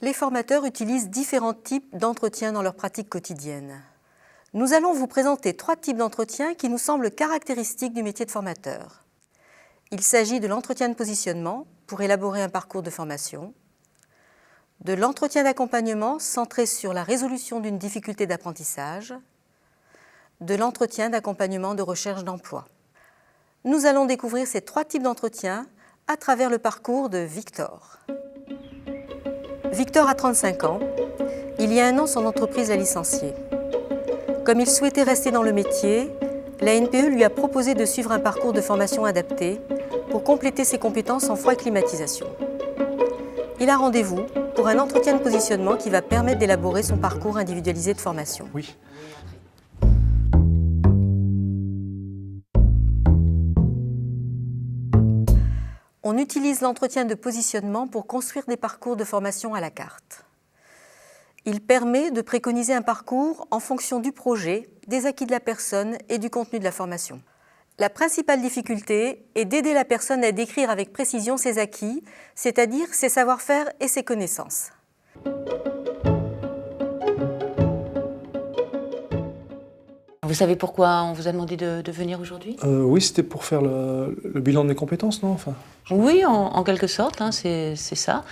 Les formateurs utilisent différents types d'entretiens dans leur pratique quotidienne. Nous allons vous présenter 3 types d'entretiens qui nous semblent caractéristiques du métier de formateur. Il s'agit de l'entretien de positionnement pour élaborer un parcours de formation, de l'entretien d'accompagnement centré sur la résolution d'une difficulté d'apprentissage, de l'entretien d'accompagnement de recherche d'emploi. Nous allons découvrir ces 3 types d'entretiens à travers le parcours de Victor. Victor a 35 ans. Il y a 1 an, son entreprise l'a licencié. Comme il souhaitait rester dans le métier, la NPE lui a proposé de suivre un parcours de formation adapté pour compléter ses compétences en froid et climatisation. Il a rendez-vous pour un entretien de positionnement qui va permettre d'élaborer son parcours individualisé de formation. Oui. On utilise l'entretien de positionnement pour construire des parcours de formation à la carte. Il permet de préconiser un parcours en fonction du projet, des acquis de la personne et du contenu de la formation. La principale difficulté est d'aider la personne à décrire avec précision ses acquis, c'est-à-dire ses savoir-faire et ses connaissances. Vous savez pourquoi on vous a demandé de venir aujourd'hui ? Oui, c'était pour faire le bilan de mes compétences, non enfin. Oui, en quelque sorte, hein, c'est ça.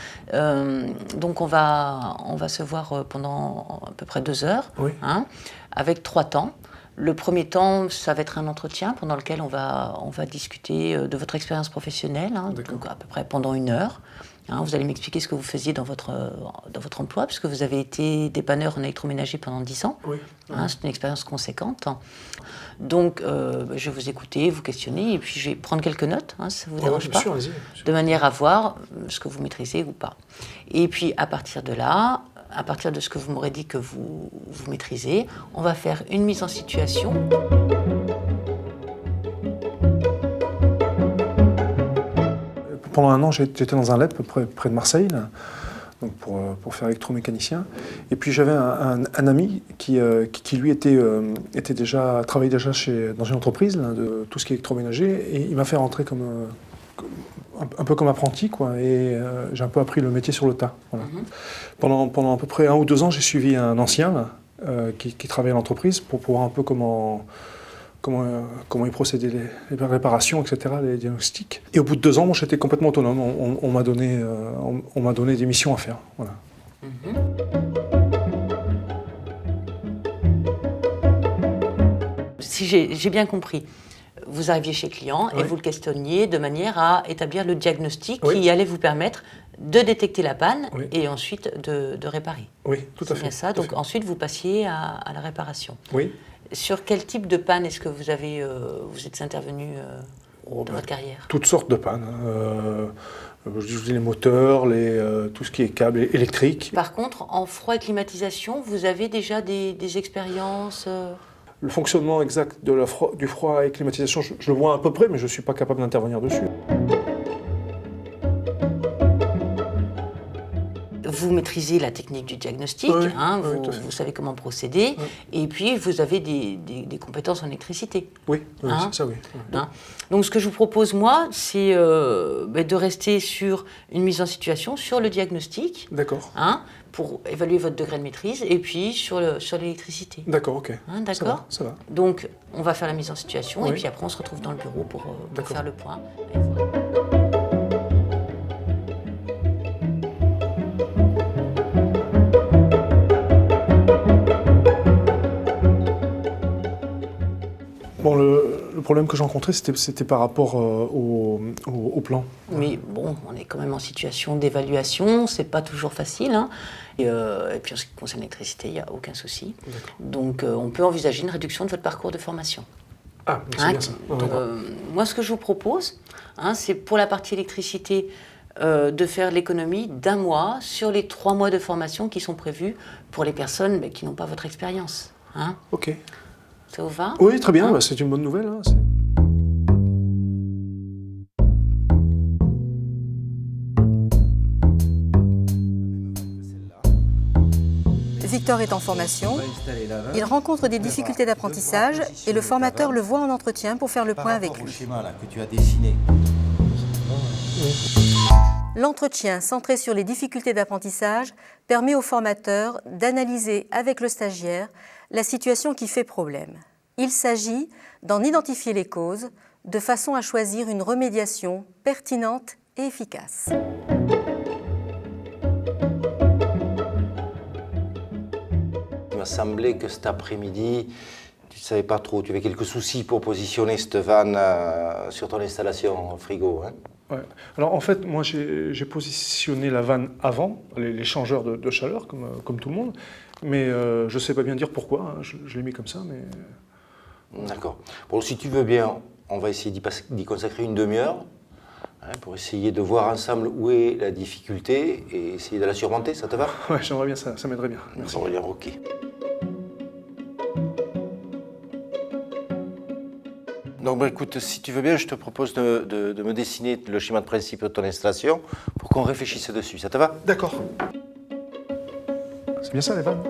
Donc on va se voir pendant à peu près 2 heures, oui. Hein, avec 3 temps. Le premier temps, ça va être un entretien pendant lequel on va discuter de votre expérience professionnelle, hein, donc à peu près pendant 1 heure. Hein, vous allez m'expliquer ce que vous faisiez dans votre emploi, puisque vous avez été dépanneur en électroménager pendant 10 ans. Oui. Hein, c'est une expérience conséquente. Donc, je vais vous écouter, vous questionner, et puis je vais prendre quelques notes, hein, si ça ne vous dérange pas, sûr, de manière à voir ce que vous maîtrisez ou pas. Et puis, à partir de là, à partir de ce que vous m'aurez dit que vous maîtrisez, on va faire une mise en situation. Pendant 1 an, j'étais dans un LEP près de Marseille, là, donc pour faire électromécanicien. Et puis j'avais un ami qui lui travaillait déjà dans une entreprise là, de tout ce qui est électroménager, et il m'a fait rentrer un peu comme apprenti, quoi, et j'ai un peu appris le métier sur le tas. Voilà. Pendant à peu près 1 ou 2 ans, j'ai suivi un ancien là, qui travaillait à l'entreprise pour voir un peu comment il procédait les réparations, etc., les diagnostics. Et au bout de 2 ans, moi, j'étais complètement autonome. On m'a donné des missions à faire. Voilà. Si j'ai bien compris, vous arriviez chez le client et vous le questionniez de manière à établir le diagnostic qui allait vous permettre de détecter la panne et ensuite de réparer. Oui, tout à fait. C'est bien ça. Donc ensuite, vous passiez à la réparation. Oui. Sur quel type de panne est-ce que vous êtes intervenu dans votre carrière ? Toutes sortes de pannes. Je dis les moteurs, tout ce qui est câble électrique. Par contre, en froid et climatisation, vous avez déjà des expériences Le fonctionnement exact du froid et climatisation, je le vois à peu près, mais je ne suis pas capable d'intervenir dessus. Vous maîtrisez la technique du diagnostic, vous savez comment procéder, et puis vous avez des compétences en électricité. Oui, c'est ça, oui. Hein. Donc ce que je vous propose, moi, c'est de rester sur une mise en situation, sur le diagnostic, pour évaluer votre degré de maîtrise, et puis sur l'électricité. D'accord, ok. Hein, d'accord ? Ça va. Donc on va faire la mise en situation, et puis après on se retrouve dans le bureau pour faire le point. Bon, le problème que j'ai rencontré, c'était par rapport au plan. Mais bon, on est quand même en situation d'évaluation, c'est pas toujours facile. Hein. Et puis en ce qui concerne l'électricité, il n'y a aucun souci. Donc on peut envisager une réduction de votre parcours de formation. Ah, c'est bien ça. Donc, moi, ce que je vous propose, c'est pour la partie électricité, de faire l'économie d'1 mois sur les 3 mois de formation qui sont prévus pour les personnes qui n'ont pas votre expérience. Hein. Ok. Ça vous va ? Oui, très bien, c'est une bonne nouvelle. Hein, Victor est en formation, il rencontre des difficultés d'apprentissage et le formateur le voit en entretien pour faire le point avec lui. L'entretien centré sur les difficultés d'apprentissage permet au formateur d'analyser avec le stagiaire la situation qui fait problème. Il s'agit d'en identifier les causes de façon à choisir une remédiation pertinente et efficace. Il m'a semblé que cet après-midi, tu ne savais pas trop, tu avais quelques soucis pour positionner cette vanne sur ton installation frigo. Hein? Ouais. Alors en fait, moi j'ai positionné la vanne avant, les changeurs de chaleur, comme tout le monde, mais je ne sais pas bien dire pourquoi, hein. Je l'ai mis comme ça, mais... D'accord. Bon, si tu veux bien, on va essayer d'y consacrer une demi-heure, hein, pour essayer de voir ensemble où est la difficulté et essayer de la surmonter, ça te va? Ouais, j'aimerais bien ça m'aiderait bien. Merci. Ça va bien, ok. Donc, écoute, si tu veux bien, je te propose de me dessiner le schéma de principe de ton installation pour qu'on réfléchisse dessus. Ça te va? D'accord. C'est bien ça, les vannes.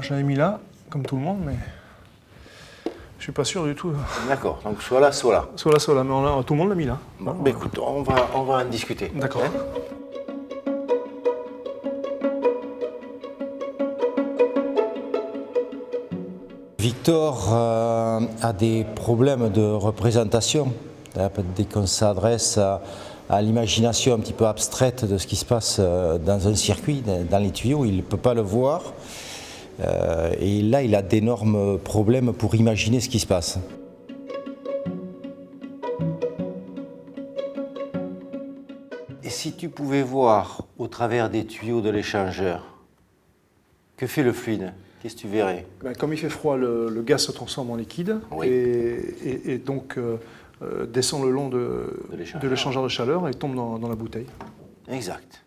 Je l'avais mis là, comme tout le monde, mais je suis pas sûr du tout. D'accord, donc soit là, soit là. Soit là, mais tout le monde l'a mis là. Bon, ben écoute, on va en discuter. D'accord. Victor a des problèmes de représentation. Dès qu'on s'adresse à l'imagination un petit peu abstraite de ce qui se passe dans un circuit, dans les tuyaux, il ne peut pas le voir. Et là, il a d'énormes problèmes pour imaginer ce qui se passe. Et si tu pouvais voir au travers des tuyaux de l'échangeur, que fait le fluide? Qu'est-ce que tu verrais? Comme il fait froid, le gaz se transforme en liquide, oui. et donc descend le long de l'échangeur de chaleur et tombe dans la bouteille. Exact.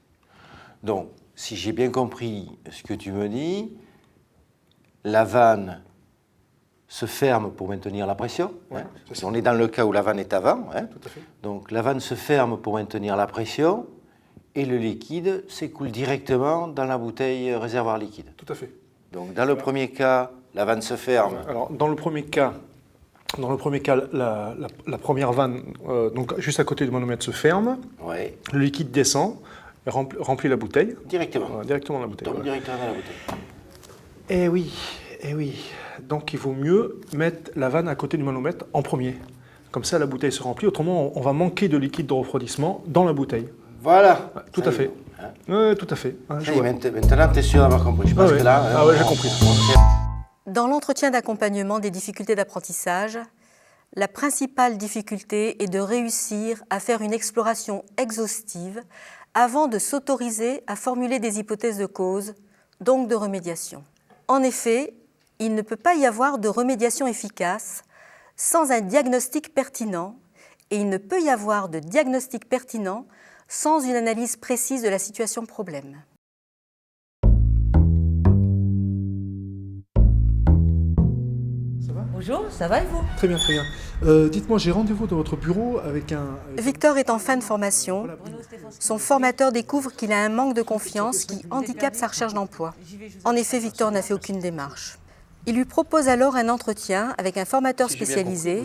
Donc, si j'ai bien compris ce que tu me dis, la vanne se ferme pour maintenir la pression. Ouais, hein. On est dans le cas où la vanne est avant. Hein. Tout à fait. Donc la vanne se ferme pour maintenir la pression et le liquide s'écoule directement dans la bouteille réservoir liquide. Tout à fait. Donc dans le premier cas, la vanne se ferme. Alors dans le premier cas, la première vanne, donc juste à côté du manomètre, se ferme. Ouais. Le liquide descend, remplit la bouteille. Directement. Voilà, directement dans la bouteille. Donc voilà. directement dans la bouteille. Eh oui. Donc il vaut mieux mettre la vanne à côté du manomètre en premier. Comme ça, la bouteille se remplit. Autrement, on va manquer de liquide de refroidissement dans la bouteille. Voilà. Ouais, tout à fait. Hein. Oui, tout à fait. Hein, maintenant, tu es sûr d'avoir compris. Je pense que là... ouais, j'ai compris. Dans l'entretien d'accompagnement des difficultés d'apprentissage, la principale difficulté est de réussir à faire une exploration exhaustive avant de s'autoriser à formuler des hypothèses de cause, donc de remédiation. En effet, il ne peut pas y avoir de remédiation efficace sans un diagnostic pertinent et il ne peut y avoir de diagnostic pertinent sans une analyse précise de la situation problème. Ça va ? Bonjour, ça va et vous? Très bien, très bien. Dites-moi, j'ai rendez-vous dans votre bureau avec un... Victor est en fin de formation. Son formateur découvre qu'il a un manque de confiance qui handicape sa recherche d'emploi. En effet, Victor n'a fait aucune démarche. Il lui propose alors un entretien avec un formateur spécialisé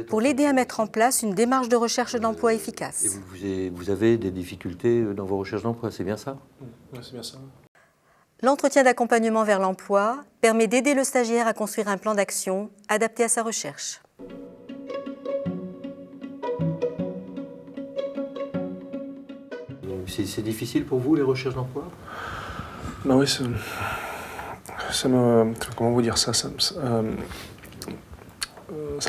pour l'aider à mettre en place une démarche de recherche d'emploi efficace. Et vous avez des difficultés dans vos recherches d'emploi, c'est bien ça? Ouais, c'est bien ça. L'entretien d'accompagnement vers l'emploi permet d'aider le stagiaire à construire un plan d'action adapté à sa recherche. C'est difficile pour vous, les recherches d'emploi? Ben oui, ça me... Comment vous dire ça? Ça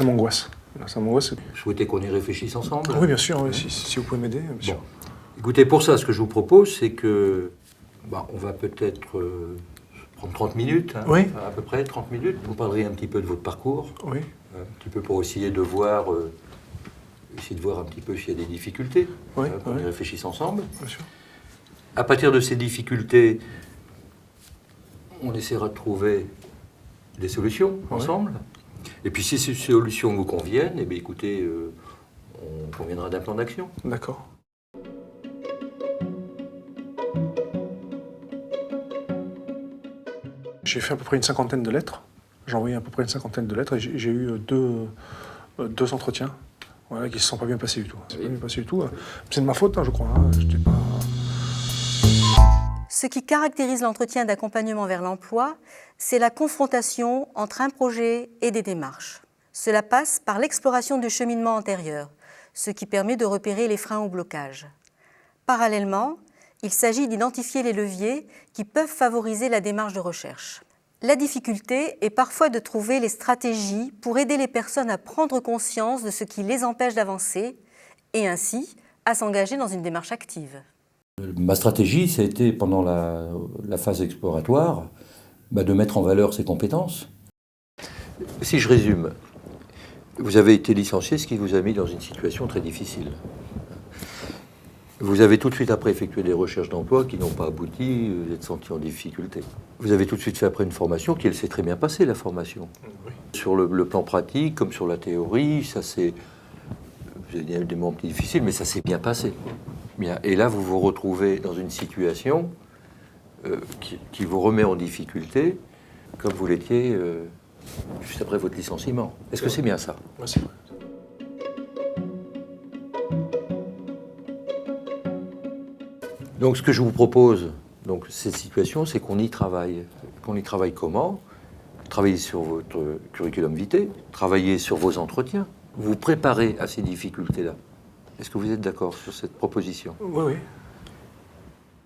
m'angoisse. Ça m'angoisse. Je souhaitais qu'on y réflisse ensemble. Oui, bien sûr, oui, si vous pouvez m'aider, bien sûr. Bon. Écoutez, pour ça, ce que je vous propose, c'est que on va peut-être prendre 30 minutes, hein, oui. À peu près 30 minutes. Vous parlerez un petit peu de votre parcours, oui. Un petit peu pour essayer de voir, un petit peu s'il y a des difficultés, oui, qu'on y réfléchisse ensemble. Bien sûr. À partir de ces difficultés, on essaiera de trouver des solutions ensemble. Et puis si ces solutions vous conviennent, eh bien, écoutez, on conviendra d'un plan d'action. D'accord. J'ai fait à peu près une cinquantaine de lettres. J'ai envoyé à peu près une cinquantaine de lettres et j'ai eu deux entretiens Voilà, qui ne se sont pas bien passés du tout. C'est pas bien passé du tout. C'est de ma faute, hein, je crois. Hein. J'étais pas... Ce qui caractérise l'entretien d'accompagnement vers l'emploi, c'est la confrontation entre un projet et des démarches. Cela passe par l'exploration du cheminement antérieur, ce qui permet de repérer les freins ou blocages. Parallèlement, il s'agit d'identifier les leviers qui peuvent favoriser la démarche de recherche. La difficulté est parfois de trouver les stratégies pour aider les personnes à prendre conscience de ce qui les empêche d'avancer et ainsi à s'engager dans une démarche active. Ma stratégie, ça a été pendant la phase exploratoire de mettre en valeur ses compétences. Si je résume, vous avez été licencié, ce qui vous a mis dans une situation très difficile. Vous avez tout de suite après effectué des recherches d'emploi qui n'ont pas abouti, vous êtes senti en difficulté. Vous avez tout de suite fait après une formation qui, elle, s'est très bien passée, la formation. Oui. Sur le plan pratique, comme sur la théorie, ça s'est... Vous avez des moments plus difficiles, mais ça s'est bien passé. Bien. Et là, vous vous retrouvez dans une situation qui vous remet en difficulté, comme vous l'étiez juste après votre licenciement. Est-ce que c'est bien ça? Oui, c'est vrai. Donc ce que je vous propose, donc, cette situation, c'est qu'on y travaille. Qu'on y travaille comment? Travailler sur votre curriculum vitae, travailler sur vos entretiens, vous préparer à ces difficultés-là. Est-ce que vous êtes d'accord sur cette proposition? Oui,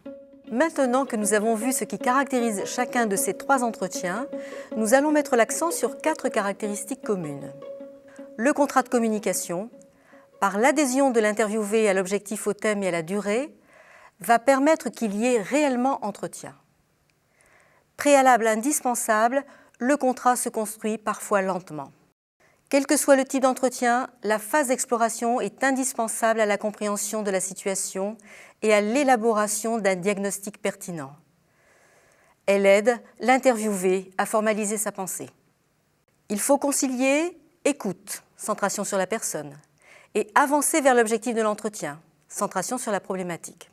oui. Maintenant que nous avons vu ce qui caractérise chacun de ces 3 entretiens, nous allons mettre l'accent sur 4 caractéristiques communes. Le contrat de communication, par l'adhésion de l'interviewé à l'objectif, au thème et à la durée, va permettre qu'il y ait réellement entretien. Préalable indispensable, le contrat se construit parfois lentement. Quel que soit le type d'entretien, la phase d'exploration est indispensable à la compréhension de la situation et à l'élaboration d'un diagnostic pertinent. Elle aide l'interviewé à formaliser sa pensée. Il faut concilier écoute, centration sur la personne, et avancer vers l'objectif de l'entretien, centration sur la problématique.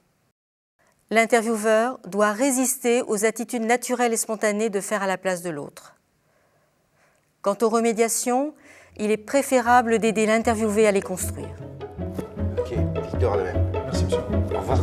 L'intervieweur doit résister aux attitudes naturelles et spontanées de faire à la place de l'autre. Quant aux remédiations, il est préférable d'aider l'interviewé à les construire. Ok, Victor à la même. Merci, monsieur. Au revoir.